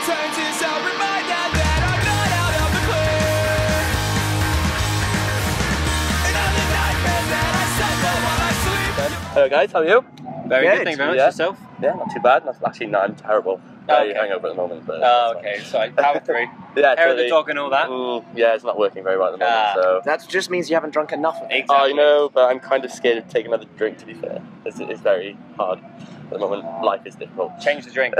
returns is a reminder that I'm not out of the clear. And all the nightmares that I suffer while I sleep. Hello guys, how are you? Very good, thank you very much. Yourself? Yeah, not too bad. Actually, no, I'm terrible. Okay. Hangover at the moment. But oh, okay, so power through. Yeah, hair of the dog and all that. Yeah, it's not working very well at the moment. So that just means you haven't drunk enough of it. Exactly. I know, but I'm kind of scared to take another drink. To be fair, it's very hard at the moment. Life is difficult. Change the drink.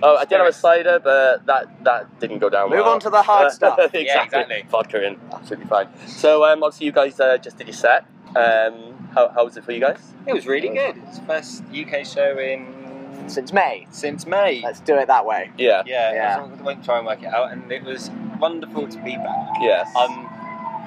Oh, I did have a cider, but that didn't go down well. Move on to the hard stuff. Exactly. Yeah, exactly. Vodka in, absolutely fine. So obviously you guys just did your set. How was it for you guys? It was really good. It's the first UK show since May. Since May. Let's do it that way. Yeah. Yeah. I won't try and work it out, and it was wonderful to be back. Yes. I'm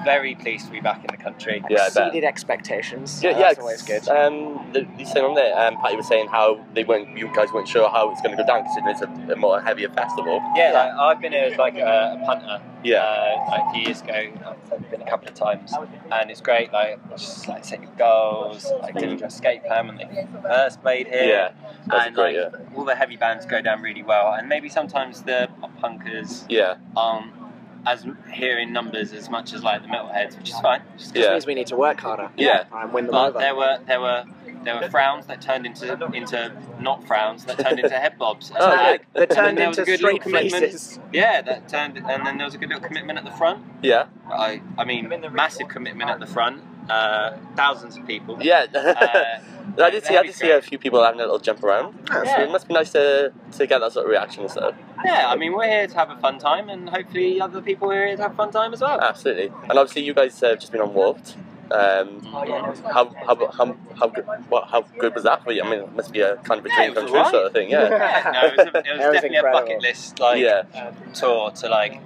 very pleased to be back in the country. Yeah, Exceeded expectations. Yeah, That's always good. You saying on there, Patty was saying how you guys weren't sure how it's going to go down considering it's a more heavier festival. Yeah, like, I've been as like a punter. Yeah. Like a few years ago, I've been a couple of times, and it's great. Like just like setting goals. I did a skate plan when they first played here. Yeah, that's and great. Like, all the heavy bands go down really well, and maybe sometimes the pop punkers aren't as here in numbers as much as like the metalheads, which is fine. Just means we need to work harder. Yeah. And win them but over. there were frowns that turned into not frowns that turned into head bobs. That turned there was into a good little straight commitment. faces. Yeah, that turned, and then there was a good little commitment at the front. Yeah. I mean, massive commitment at the front. Thousands of people. Yeah. I did see a few people having a little jump around. So it must be nice to get that sort of reaction and stuff. Yeah, I mean, we're here to have a fun time, and hopefully other people are here to have a fun time as well. Absolutely. And obviously you guys have just been on Warped. How good was that for you? I mean, it must be a kind of a dream come true sort of thing. Yeah. No, it was definitely incredible. a bucket list tour to like.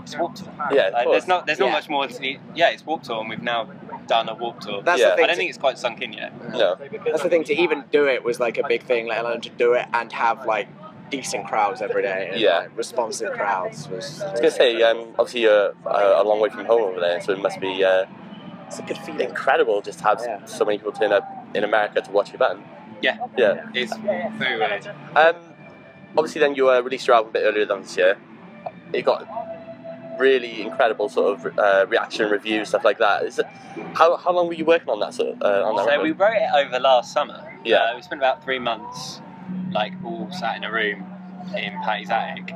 It's Warped Tour. Yeah, like, there's not much more to. Yeah, it's Warped Tour, and we've now done a Warped Tour. That's the thing. I don't think it's quite sunk in yet. No. That's the thing. To even do it was like a big thing, let alone to do it and have like decent crowds every day. And, like, responsive crowds was. I was gonna say, obviously you're a long way from home over there, so it must be. It's a good feeling. Incredible just to have so many people turn up in America to watch your band. Yeah. Yeah. It's very weird. Obviously then you released your album a bit earlier than this year. It got really incredible sort of reaction, reviews, stuff like that. How long were you working on that sort of, on that record? We wrote it over last summer. Yeah. We spent about 3 months, like all sat in a room in Patty's attic,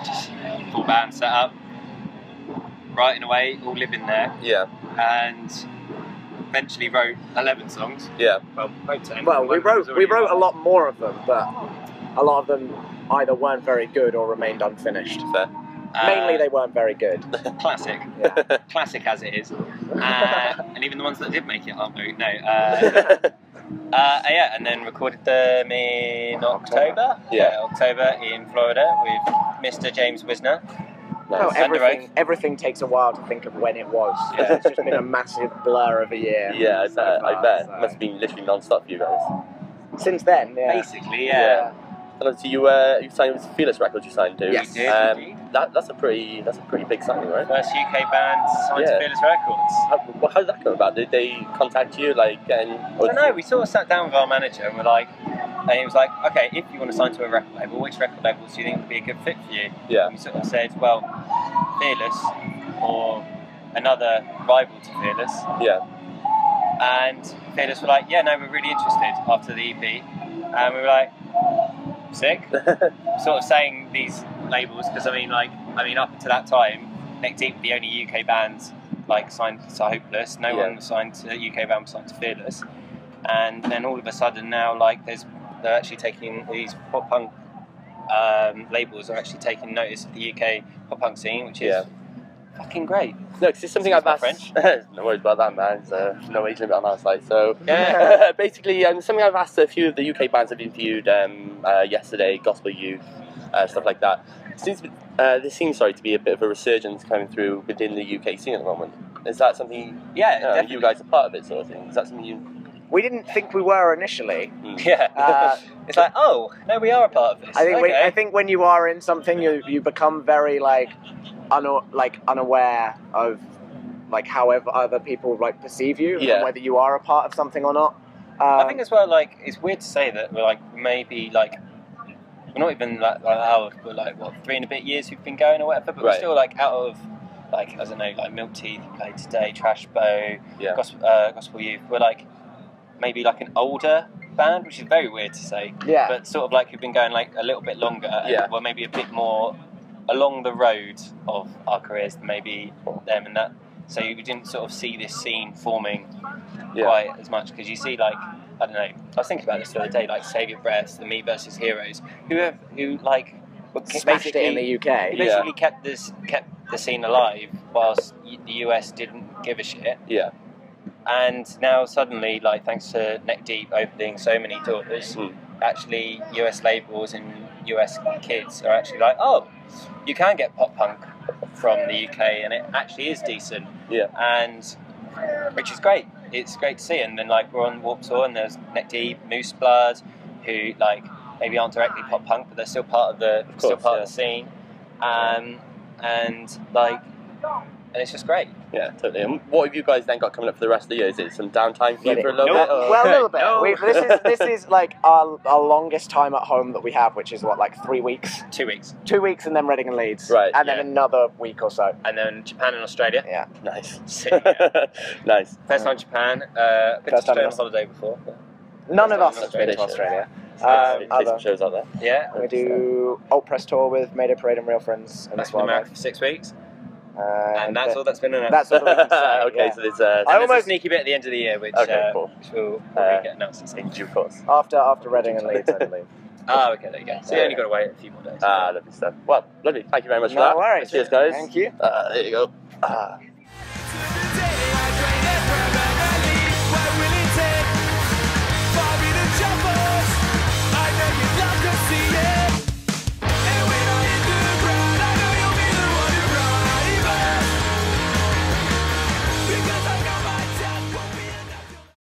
just full band set up, writing away, all living there. Yeah. And eventually wrote 11 songs. Yeah. Well, wrote 10. Well, we wrote a lot more of them, but a lot of them either weren't very good or remained unfinished. Fair. Mainly they weren't very good. Classic. Yeah. Classic as it is. And even the ones that did make it aren't very... No. Yeah, and then recorded them in October. Yeah. October in Florida with Mr. James Wisner. No, everything takes a while to think of when it was. Yeah. It's just been a massive blur of a year. Yeah, I bet. It must have been literally non-stop for you guys. Since then, Basically, yeah. And obviously you signed with Fearless Records. You signed to. Yes. That's a pretty big signing, right? First UK band signed to Fearless Records. How did that come about? Did they contact you, like, and? I don't know. We sort of sat down with our manager and we're like, and he was like, okay, if you want to sign to a record label, which record labels do you think would be a good fit for you? Yeah. And we sort of said, well, Fearless or another rival to Fearless. Yeah. And Fearless were like, yeah, no, we're really interested after the EP. And we were like, sick. Sort of saying these labels because I mean up until that time, Neck Deep were the only UK bands like signed to Hopeless. No one was signed to UK band was signed to Fearless. And then all of a sudden now, like they're actually taking these pop punk labels are actually taking notice of the UK pop punk scene, which is fucking great. No, because it's something I've asked. French. No worries about that, man. There's no age limit on our side. So basically, something I've asked a few of the UK bands I've interviewed yesterday, Gospel Youth, stuff like that. There seems to be a bit of a resurgence coming through within the UK scene at the moment. Is that something? Yeah, you guys are part of it, sort of thing. Is that something you? We didn't think we were initially. Yeah. It's like, oh no, we are a part of this. I think when you are in something, you become very unaware of like however other people like perceive you, and whether you are a part of something or not. I think as well, like it's weird to say that we're like maybe like we're not even we're like what 3 and a bit years we've been going or whatever, but we're Right. still like out of like I don't know like Milk Teeth played today, Trash Bow, Yeah. Gospel Youth. We're like maybe like an older band, which is very weird to say. Yeah. But sort of like we've been going like a little bit longer. And Yeah. we're maybe a bit more along the road of our careers than maybe them and that. So you didn't sort of see this scene forming quite as much because you see like I don't know. I was thinking about this the other day, like Save Your Breath, the Me versus Heroes, who like Smashed it in the UK. who basically kept the scene alive whilst the US didn't give a shit. Yeah. And now suddenly, like thanks to Neck Deep opening so many doors, actually US labels and US kids are actually like, oh, you can get pop punk from the UK, and it actually is decent. Yeah. And which is great. It's great to see. And then like we're on Warped Tour, and there's Neck Deep, Moose Blood, who like maybe aren't directly pop punk, but they're still part of the of the scene. And like, and it's just great. Yeah, totally. And what have you guys then got coming up for the rest of the year? Is it some downtime for you for a little bit? Or? Well, a little bit. No. This is like our longest time at home that we have, which is what, like 3 weeks? 2 weeks. 2 weeks, and then Reading and Leeds. Right. And then another week or so. And then Japan and Australia. Yeah. Nice. Sick, yeah. Nice. First time Japan. Been to First time Australia on holiday before. None of us First have time been to Australia. Take some Other, shows out there. Yeah. we do Alt Press Tour with Mayday Parade and Real Friends and That's this been one. America for 6 weeks. And that's all that's been announced. That's all we can say. Okay, yeah. so there's And I there's almost- a sneaky bit at the end of the year, which, cool. which will probably get announced at in some due course. After Reading and Leeds, I believe. Oh, okay, there you go. So you only got to wait a few more days. Lovely stuff. Well, lovely. Thank you very much for No that. worries. Cheers, guys. Thank you. There you go. to